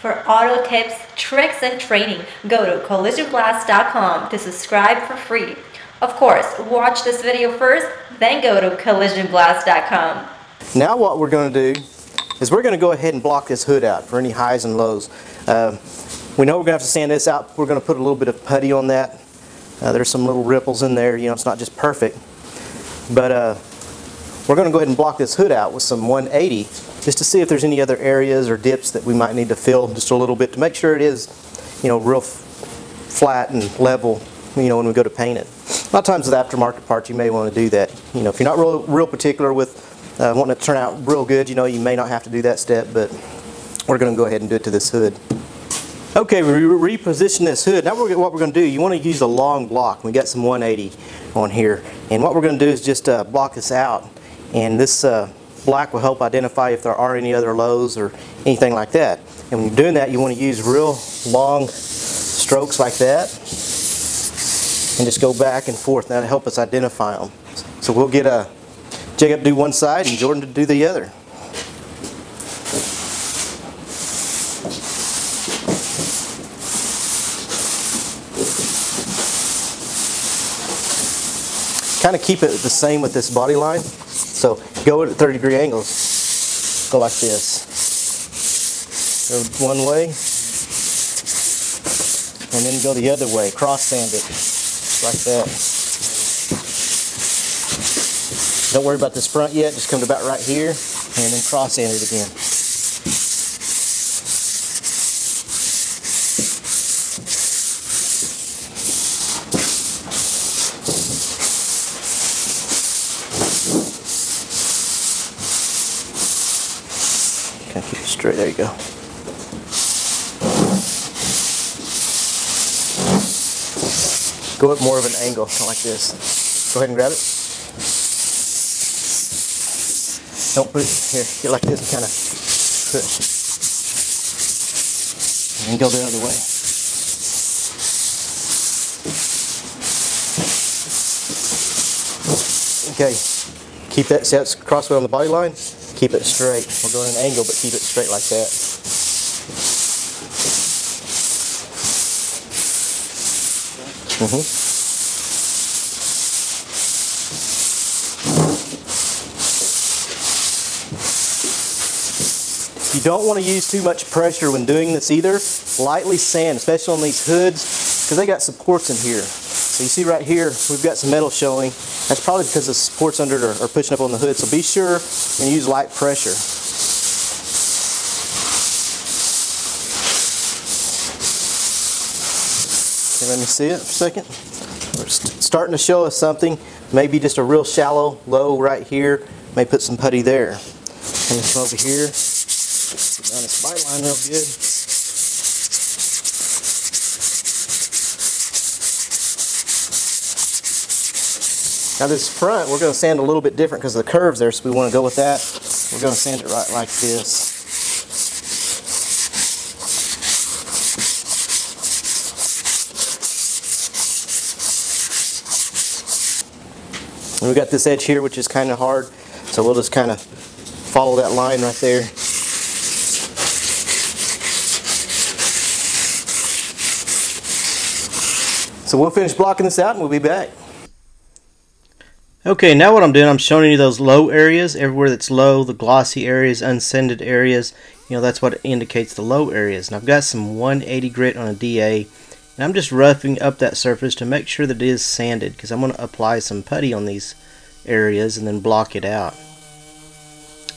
For auto tips, tricks, and training, go to collisionglass.com to subscribe for free. Of course, watch this video first, then go to collisionglass.com. Now what we're going to do is we're going to go ahead and block this hood out for any highs and lows. We know we're going to have to sand this out. We're going to put a little bit of putty on that. There's some little ripples in there. You know, it's not just perfect. But we're going to go ahead and block this hood out with some 180 just to see if there's any other areas or dips that we might need to fill just a little bit to make sure it is, you know, real flat and level, you know, when we go to paint it. A lot of times with aftermarket parts you may want to do that. You know, if you're not real particular with wanting it to turn out real good, you know, you may not have to do that step, but we're going to go ahead and do it to this hood. Okay, we reposition this hood. Now what we're going to do, you want to use a long block. We got some 180 on here, and what we're going to do is just block this out, and this black will help identify if there are any other lows or anything like that. And when you're doing that, you want to use real long strokes like that and just go back and forth. That'll help us identify them. So we'll get Jacob to do one side and Jordan to do the other. Kind of keep it the same with this body line. So go at 30-degree angles. Go like this. Go one way, and then go the other way. Cross sand it like that. Don't worry about this front yet. Just come to about right here, and then cross sand it again. Kind of keep it straight. There you go. Go at more of an angle, like this. Go ahead and grab it. Don't put it here. Get like this and kind of push. And then go the other way. Okay. Keep that. See how it's crossway on the body line? Keep it straight. We'll go at an angle, but keep it straight like that. You don't want to use too much pressure when doing this either. Lightly sand, especially on these hoods, because they got supports in here. So you see right here, we've got some metal showing. That's probably because the supports under it are pushing up on the hood. So be sure and use light pressure. Okay, let me see it for a second. We're starting to show us something. Maybe just a real shallow low right here. May put some putty there. And come over here. Put down this bite line real good. Now this front, we're going to sand a little bit different because of the curves there, so we want to go with that. We're going to sand it right like this. And we got this edge here, which is kind of hard, so we'll just kind of follow that line right there. So we'll finish blocking this out and we'll be back. Okay, now what I'm doing, I'm showing you those low areas. Everywhere that's low, the glossy areas, unsanded areas, you know, that's what indicates the low areas. And I've got some 180 grit on a DA, and I'm just roughing up that surface to make sure that it is sanded, because I'm going to apply some putty on these areas and then block it out.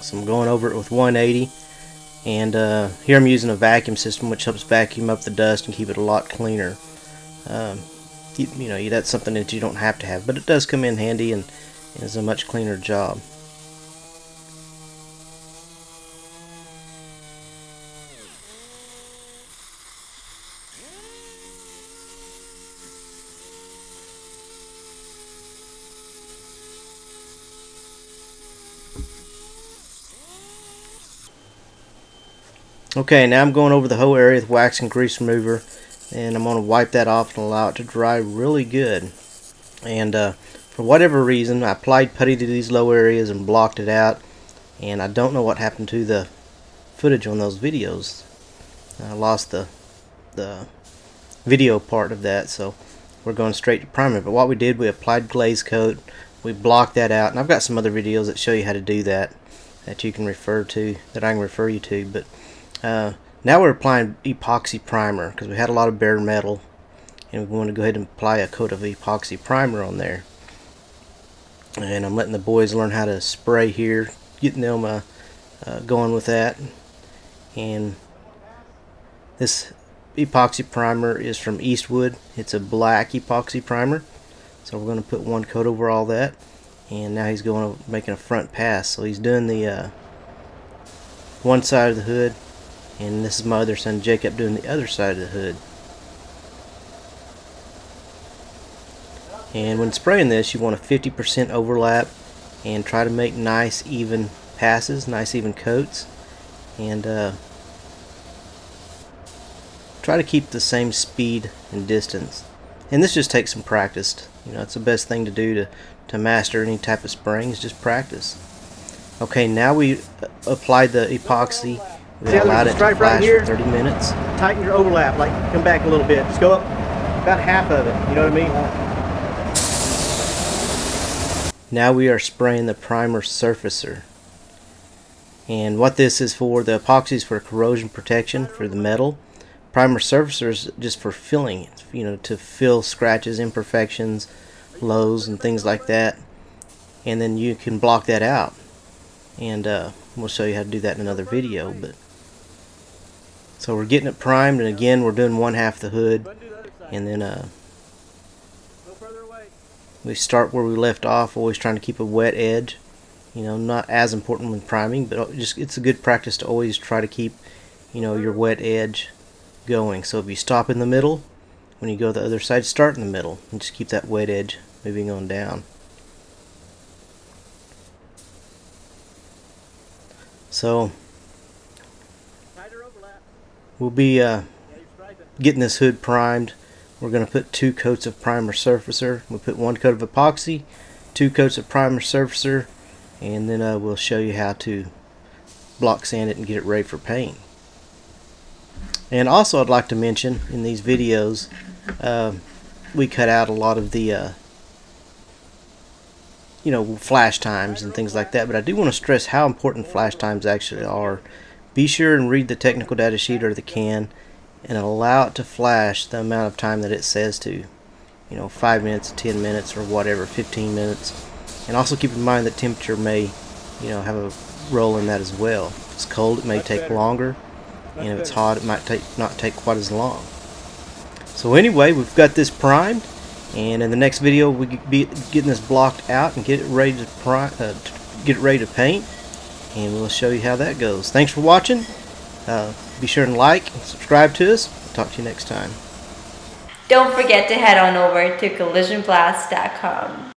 So I'm going over it with 180, and here I'm using a vacuum system, which helps vacuum up the dust and keep it a lot cleaner. You know, that's something that you don't have to have, but it does come in handy and is a much cleaner job. Okay, now I'm going over the whole area with wax and grease remover, and I'm going to wipe that off and allow it to dry really good. And for whatever reason, I applied putty to these low areas and blocked it out, and I don't know what happened to the footage on those videos. I lost the video part of that, so we're going straight to primer. But what we did, we applied glaze coat, we blocked that out, and I've got some other videos that show you how to do that you can refer to, that I can refer you to. But now we're applying epoxy primer because we had a lot of bare metal, and we want to go ahead and apply a coat of epoxy primer on there. And I'm letting the boys learn how to spray here, getting them going with that. And this epoxy primer is from Eastwood. It's a black epoxy primer, so we're going to put one coat over all that. And now he's going to making a front pass, so he's doing the one side of the hood, and this is my other son Jacob doing the other side of the hood. And when spraying this, you want a 50% overlap and try to make nice even passes, nice even coats, and try to keep the same speed and distance. And this just takes some practice. You know, it's the best thing to do to master any type of spraying, is just practice. Okay, now we applied the epoxy. We allowed it to flash for 30 minutes. Tighten your overlap, like come back a little bit. Just go up about half of it, you know what I mean? Now we are spraying the primer surfacer. And what this is for, the epoxy is for corrosion protection for the metal. Primer surfacer is just for filling, you know, to fill scratches, imperfections, lows, and things like that. And then you can block that out. And we'll show you how to do that in another video. But so we're getting it primed, and again we're doing one half the hood, and then we start where we left off, always trying to keep a wet edge. You know, not as important when priming, but just it's a good practice to always try to keep, you know, your wet edge going. So if you stop in the middle, when you go to the other side, start in the middle and just keep that wet edge moving on down. So we'll be getting this hood primed. We're going to put 2 coats of primer surfacer. We'll put 1 coat of epoxy, 2 coats of primer surfacer, and then we'll show you how to block sand it and get it ready for paint. And also, I'd like to mention in these videos, we cut out a lot of the you know, flash times and things like that, but I do want to stress how important flash times actually are. Be sure and read the technical data sheet or the can, and allow it to flash the amount of time that it says to. You know, 5 minutes, 10 minutes, or whatever, 15 minutes. And also keep in mind that temperature may, you know, have a role in that as well. If it's cold, it may take longer, and if it's hot, it might not take quite as long. So anyway, we've got this primed, and in the next video we'll be getting this blocked out and get it ready to paint, and we'll show you how that goes. Thanks for watching. Be sure and like and subscribe to us. Talk to you next time. Don't forget to head on over to collisionblast.com.